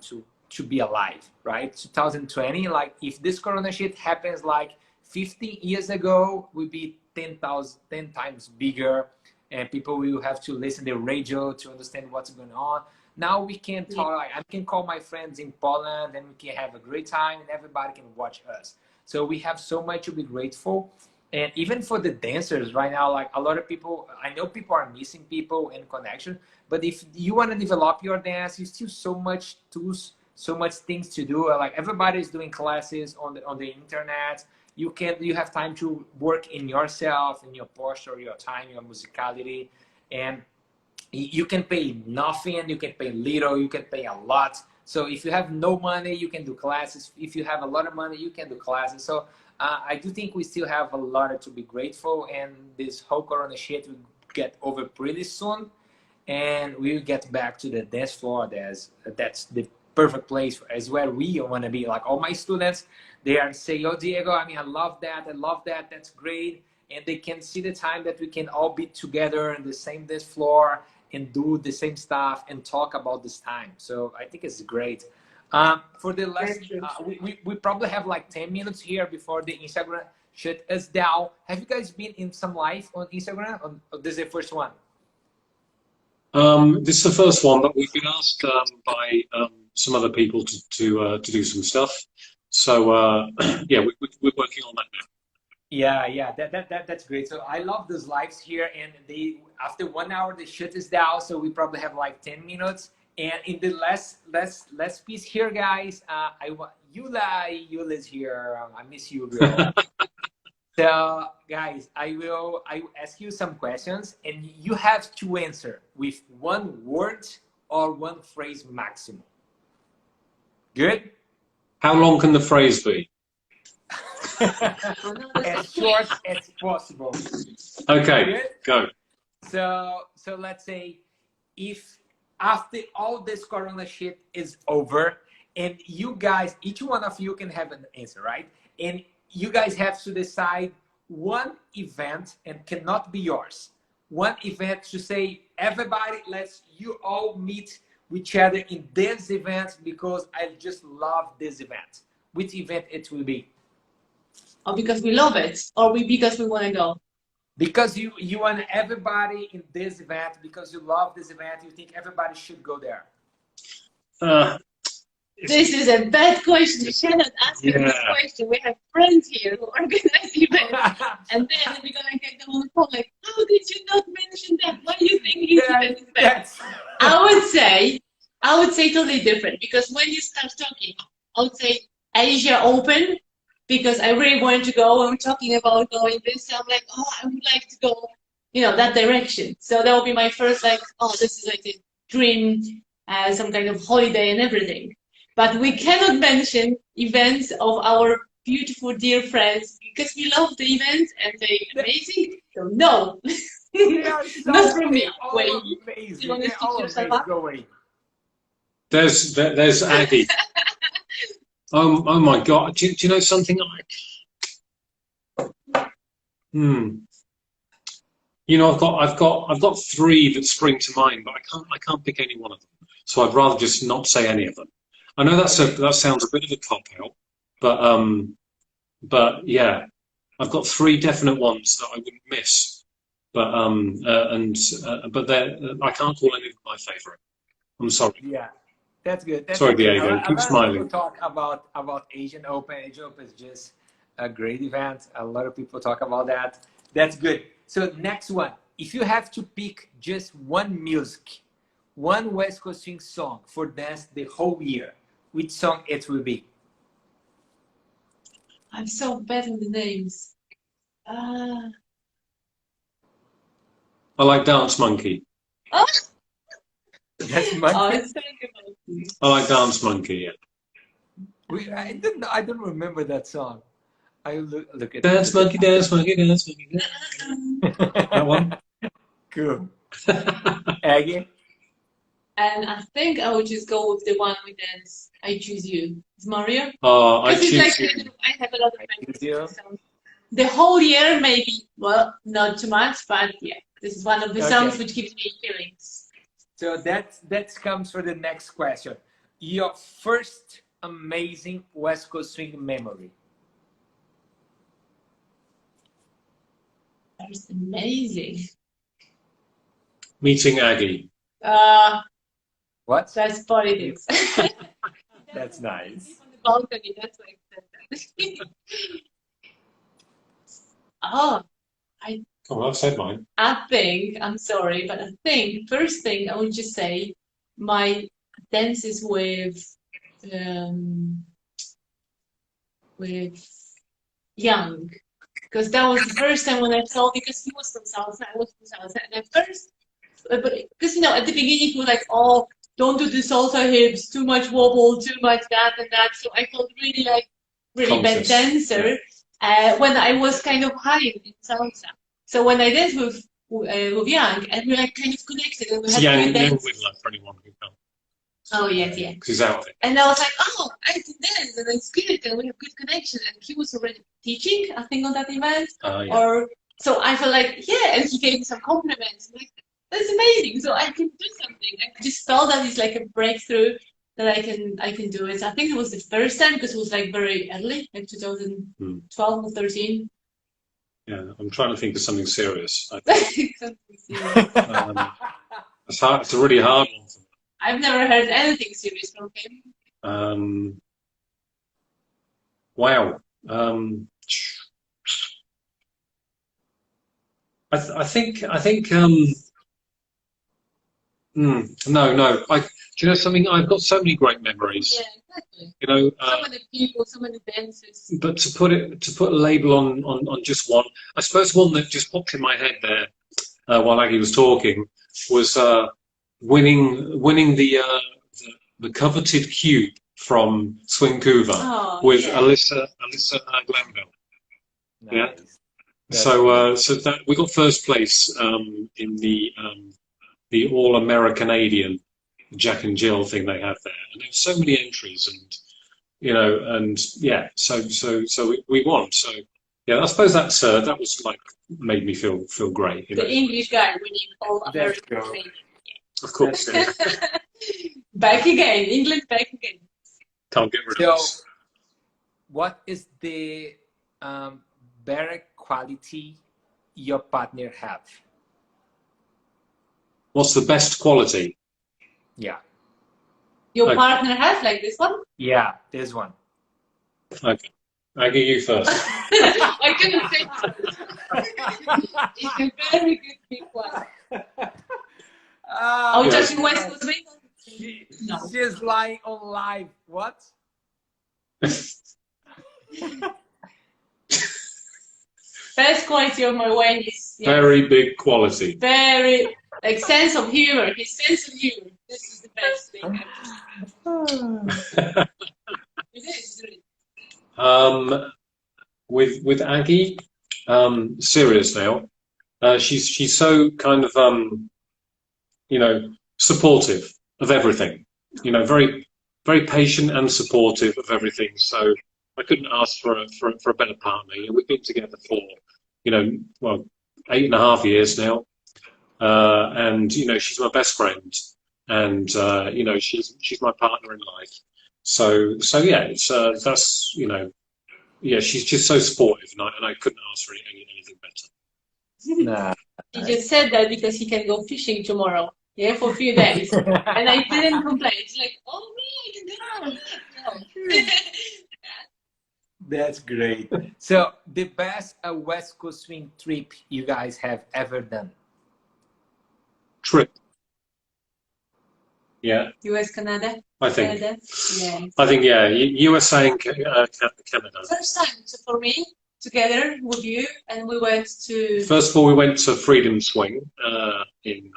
to be alive, right? 2020. Like if this Corona shit happens like 50 years ago, would be 10 times bigger, and people will have to listen to the radio to understand what's going on. Now we can talk. Like, I can call my friends in Poland, and we can have a great time, and everybody can watch us. So we have so much to be grateful, and even for the dancers right now, like a lot of people, I know people are missing people and connection. But if you want to develop your dance, you still so much tools, so much things to do. Like everybody's doing classes on the internet. You have time to work in yourself, in your posture, your time, your musicality, and you can pay nothing, you can pay little, you can pay a lot. So if you have no money, you can do classes. If you have a lot of money, you can do classes. So I do think we still have a lot to be grateful, and this whole Corona shit will get over pretty soon, and we'll get back to the dance floor. That's the perfect place as where we want to be. Like all my students, they are saying, "Oh, Diego, I mean, I love that. That's great." And they can see the time that we can all be together in the same dance floor and do the same stuff and talk about this time. So I think it's great. For the last, we probably have like 10 minutes here before the Instagram shut us down. Have you guys been in some live on Instagram? Or this is the first one? This is the first one, but we've been asked by some other people to do some stuff. So yeah, we're working on that now. Yeah, that's great. So I love those lives here, and they after 1 hour they shut us down. So we probably have like 10 minutes. And in the last piece here, guys, I want Eula's here. I miss you, girl. So guys, I will ask you some questions, and you have to answer with one word or one phrase maximum. Good? How long can the phrase be? As short as possible. Okay, Good? go. So let's say if after all this Corona shit is over, and you guys, each one of you can have an answer, right? And you guys have to decide one event, and cannot be yours. One event to say, everybody, you all meet each other in this event because I just love this event. Which event it will be? Or because we love it, or because we want to go. Because you want everybody in this event, because you love this event, you think everybody should go there. This is a bad question. You cannot ask me this question. We have friends here who organize events, and then we're gonna get them on the phone like, "How did you not mention that? Why do you think this event is bad?" I would say I would say totally different because when you start talking, I would say Asia Open because I really wanted to go and we're talking about going this. So I'm like, oh, I would like to go, that direction. So that would be my first like, oh, this is like a dream, some kind of holiday and everything. But we cannot mention events of our beautiful dear friends because we love the events and they're amazing. So no, They are so, not from they me. are Wait, all you amazing. want to They're speak all yourself amazing. up? Go away. There's Aggie. Oh my God! Do you know something? I've got three that spring to mind, but I can't pick any one of them. So I'd rather just not say any of them. I know that sounds a bit of a cop out, but yeah, I've got three definite ones that I wouldn't miss. But I can't call any of them my favourite. I'm sorry. Yeah, that's good. That's Sorry, okay. Diego. A Keep lot of people smiling. talk about Asian Open. Asian Open is just a great event. A lot of people talk about that. That's good. So next one, if you have to pick just one music, one West Coast Swing song for dance the whole year, which song it will be? I'm so bad with the names. Uh, I like Dance Monkey. oh, That's oh, Monkey. it's terrible. I like Dance Monkey. Yeah. I don't remember that song. I look at Dance Monkey, Dance Monkey, Dance Monkey. That one. Cool. Aggie. And I think I would just go with the one with dance. I choose you. It's Mario. Oh, I Because it's like choose you. I have a lot of I choose memories you. with the song. The whole year, maybe. Well, not too much, but yeah, this is one of the songs Okay. which gives me feelings. So that comes for the next question. Your first amazing West Coast Swing memory. That's amazing. Meeting Aggie. What? That's politics. That's nice. On the balcony, that's why I said that. Oh, Oh, I've said mine. I think, I'm sorry, but I think first thing I would just say my dances um, with Young. Because that was the first time when I saw, because he was from Salsa, I was from Salsa, and at first, but because at the beginning he was like, oh, don't do the salsa hips, too much wobble, too much that and that. So I felt really like really bad Conscious. dancer when I was kind of high in salsa. So when I danced with Yang, and we like kind of connected, and we It's had Yang good dance. Whittler for anyone who can't. Oh yes, yeah. Because he's out of it. And I was like, oh, I can dance, and it's good, and we have good connection. And he was already teaching, I think, on that event. Yeah. Or so I felt like, yeah, and he gave me some compliments. I'm like, that's amazing. So I can do something. I just felt that it's like a breakthrough that I can do it. I think it was the first time because it was like very early, like 2012 or 13. Yeah, I'm trying to think of something serious. Something serious. It's hard. It's a really hard one for me. I've never heard anything serious from him. Wow. I think. No. Do you know something? I've got so many great memories. Yeah, exactly. You know. So many people, so many dances. But to put a label on just one, I suppose one that just popped in my head there while Aggie was talking was winning the coveted cube from Swingcouver with Alyssa Glanville. Nice. Yeah. That's So that we got first place in the All Americanadian Jack and Jill thing they have there, and there were so many entries, and yeah, so we won. So yeah, I suppose that was like made me feel great. The English guy winning all American thing. Of course. Back again, England back again. Can't get rid of So, us. what is the better quality your partner have? What's the best quality? Yeah. Your partner has like this one? Yeah, this one. Okay. Aggie, you first. I couldn't say that. It's a very good big one. Are we talking West Coast Swing? No. She's lying on live. What? Best quality of my wine is Very big quality. very like sense of humor. His sense of humor. This is the best thing ever. It is really. With Aggie, serious now. She's so kind of supportive of everything. Very very patient and supportive of everything. So I couldn't ask for a better partner. We've been together for 8.5 years now, and she's my best friend, and she's my partner in life. So yeah, it's that's yeah, she's just so supportive, and I couldn't ask for anything better. Nah. He just said that because he can go fishing tomorrow. Yeah, for a few days. And I didn't complain. It's like, oh, me, I can go. No. That's great. So, the best West Coast swing trip you guys have ever done? Trip. Yeah, US, Canada? I think. Canada? Yeah. I think, yeah, USA and Canada. First time so for me, together with you, and we went to... First of all, we went to Freedom Swing in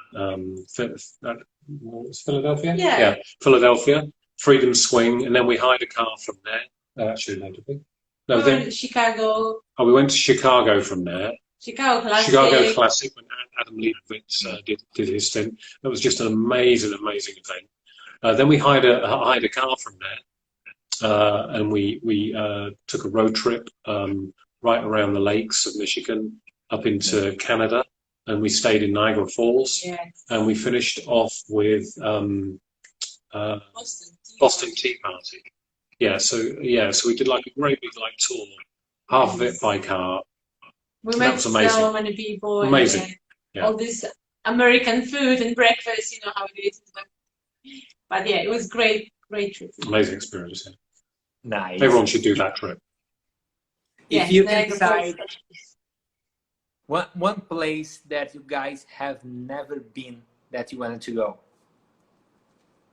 Philadelphia? Yeah. Yeah, Philadelphia. Freedom Swing, and then we hired a car from there. Actually, no, did we? No, we then, went to Chicago. oh, we went to Chicago from there. Chicago Classic. Chicago Classic, when Adam Leibovitz did his stint. That was just an amazing, amazing event. Then we hired a car from there, and we took a road trip right around the lakes of Michigan up into Canada, and we stayed in Niagara Falls, and we finished off with Boston Tea Party. Yeah, so we did like a great big tour, half of it by car. We met so many people. Amazing. And, yeah. All this American food and breakfast, you know how it is. But yeah, it was great trip. Amazing experience. Yeah. Nice. Everyone should do that trip. If you can decide one place that you guys have never been that you wanted to go.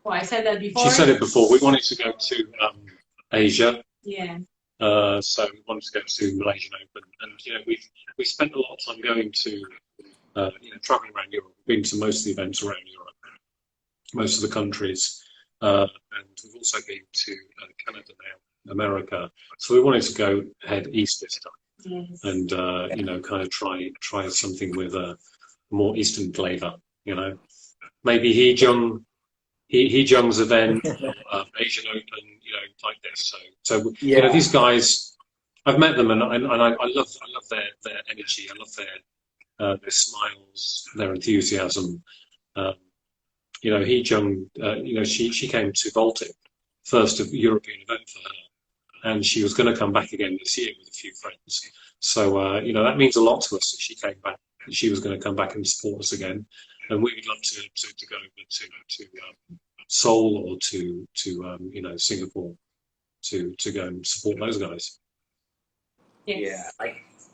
Well, I said that before. She said it before. We wanted to go to Asia. Yeah. So we wanted to go to Malaysian Open, and we spent a lot of time going to traveling around Europe. We've been to most of the events around Europe, most of the countries, and we've also been to Canada now, America. So we wanted to go head east this time, and kind of try something with a more Eastern flavour. Maybe Hee-jung's event, Asian Open, like this. So these guys, I've met them, and I love their energy. I love their smiles, their enthusiasm. Hee-jung, she came to Baltic, first European event for her, and she was going to come back again this year with a few friends. So that means a lot to us that she came back. That she was going to come back and support us again. And we would love to go over to Seoul or to Singapore to go and support those guys. Yes. Yeah,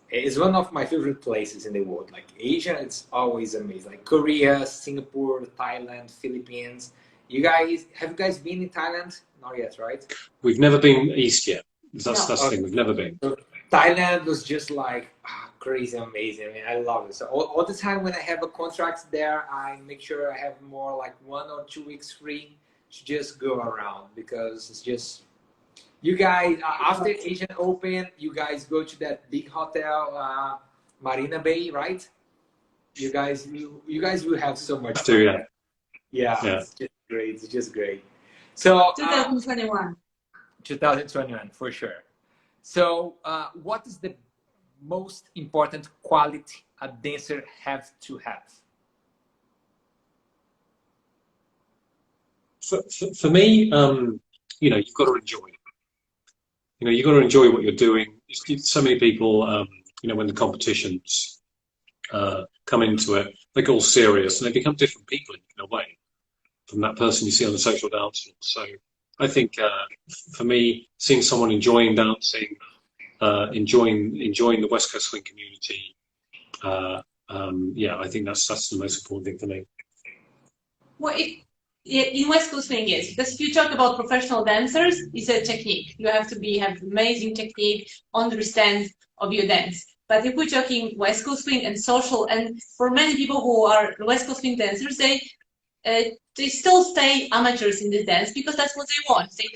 it's one of my favorite places in the world. Like Asia, it's always amazing. Like Korea, Singapore, Thailand, Philippines. Have you guys been in Thailand? Not yet, right? We've never been east yet. That's the thing. We've never been. So Thailand was just like crazy amazing. I mean, I love it. So all the time when I have a contract there, I make sure I have more like 1 or 2 weeks free to just go around, because it's just, you guys, after Asian Open, you guys go to that big hotel, Marina Bay, right? You guys will have so much fun. Yeah, it's just great. It's just great. So 2021. 2021 for sure. So what is the most important quality a dancer has to have? For me, you've got to enjoy it. You've got to enjoy what you're doing. So many people, when the competitions come into it, they get all serious and they become different people in a way from that person you see on the social dance floor. So I think for me, seeing someone enjoying dancing, enjoying the West Coast swing community, I think that's the most important thing for me. Well, in West Coast swing, yes, because if you talk about professional dancers, it's a technique. You have to have amazing technique, understand of your dance. But if we're talking West Coast swing and social, and for many people who are West Coast swing dancers, they still stay amateurs in the dance because that's what they want. They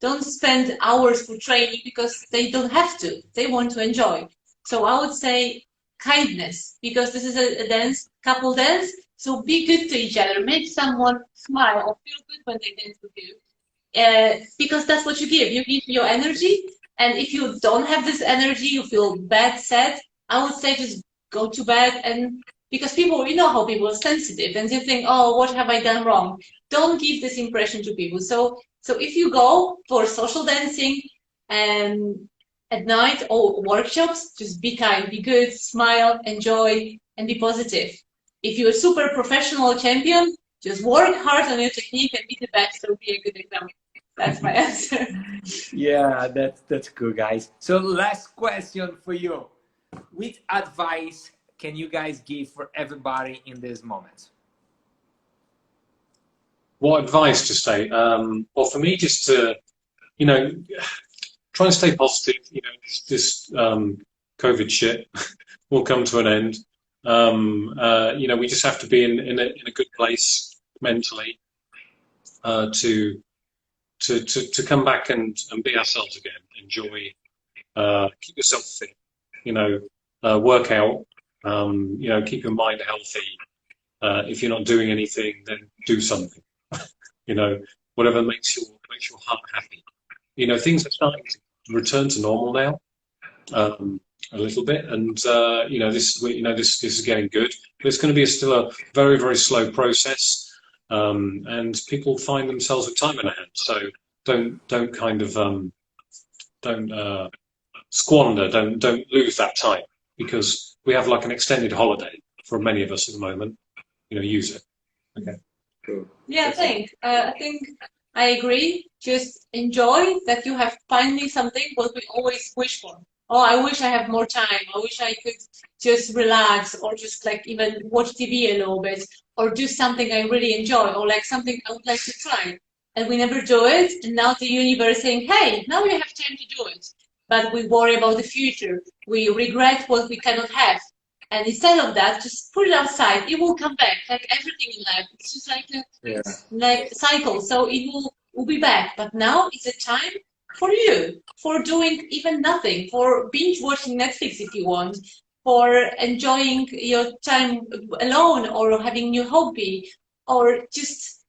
don't spend hours for training because they don't have to. They want to enjoy. So I would say kindness, because this is a dance, couple dance. So be good to each other. Make someone smile or feel good when they dance with you. Because that's what you give. You give your energy. And if you don't have this energy, you feel bad, sad, I would say just go to bed. And because people, you know how people are sensitive and they think, oh, what have I done wrong? Don't give this impression to people. So if you go for social dancing and at night or workshops, just be kind, be good, smile, enjoy, and be positive. If you're a super professional champion, just work hard on your technique and be the best, so be a good example. That's my answer. Yeah, that's cool, guys. So last question for you. Which advice can you guys give for everybody in this moment? What advice to say? Well, for me, just to, you know, try and stay positive. You know, this COVID shit will come to an end. You know, we just have to be in a good place mentally to come back and be ourselves again. Enjoy, keep yourself fit. You know, work out. You know, keep your mind healthy. If you're not doing anything, then do something. You know, whatever makes your heart happy. You know, things are starting to return to normal now, a little bit, and you know, this is getting good. But it's going to be still a very, very slow process, and people find themselves with time in their hands. So don't kind of don't squander, don't lose that time, because we have like an extended holiday for many of us at the moment. You know, use it. Okay. Cool. Yeah, I think I agree. Just enjoy that you have finally something what we always wish for. Oh, I wish I have more time. I wish I could just relax or just like even watch TV a little bit or do something I really enjoy or like something I would like to try. And we never do it. And now the universe saying, hey, now you have time to do it. But we worry about the future. We regret what we cannot have. And instead of that, just put it outside. It will come back, like everything in life. It's just like a cycle. So it will be back. But now it's a time for you, for doing even nothing, for binge watching Netflix if you want, for enjoying your time alone or having new hobby, or just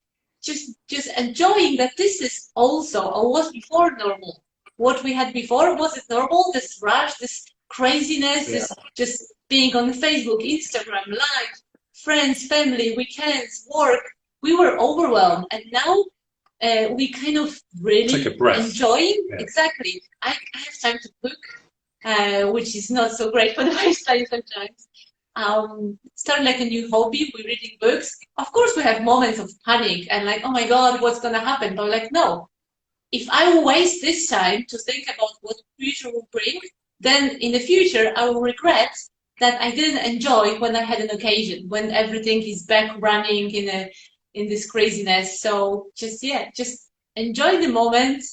enjoying that this is also or was before normal. What we had before, was it normal? This rush, this craziness, this just being on Facebook, Instagram, live, friends, family, weekends, work. We were overwhelmed, and now we kind of really enjoying. Yeah. Exactly. I have time to cook, which is not so great for the lifestyle sometimes. Start like a new hobby. We're reading books. Of course, we have moments of panic and like, oh my God, what's gonna happen? But like, no. If I waste this time to think about what the future will bring, then in the future I will regret that I didn't enjoy when I had an occasion, when everything is back running in this craziness. So just enjoy the moment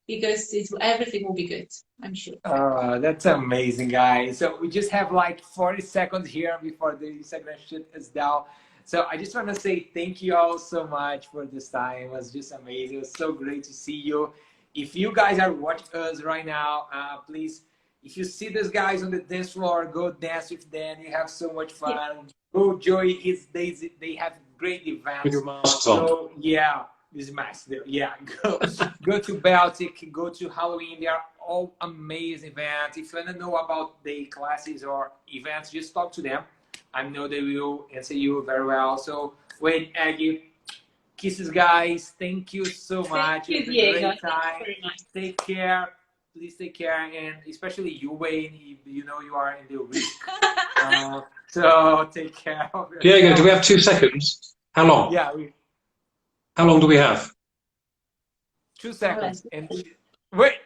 because everything will be good, I'm sure. That's amazing, guys. So we just have like 40 seconds here before the segment is down. So I just want to say thank you all so much for this time. It was just amazing. It was so great to see you. If you guys are watching us right now, please, if you see these guys on the dance floor, go dance with them. You have so much fun. Yeah. Go enjoy his days. They have great events. With your masks on. So yeah, this mask there. Yeah, go to Baltic, go to Halloween. They are all amazing events. If you want to know about the classes or events, just talk to them. I know they will answer you very well. So wait, Aggi, kisses, guys. Thank you so much. Thank you, Diego. Great time. Take care. Please take care, and especially you, Wayne. You know you are in the risk. So take care of yourself. Diego, do we have 2 seconds? How long? Yeah. How long do we have? 2 seconds. And wait.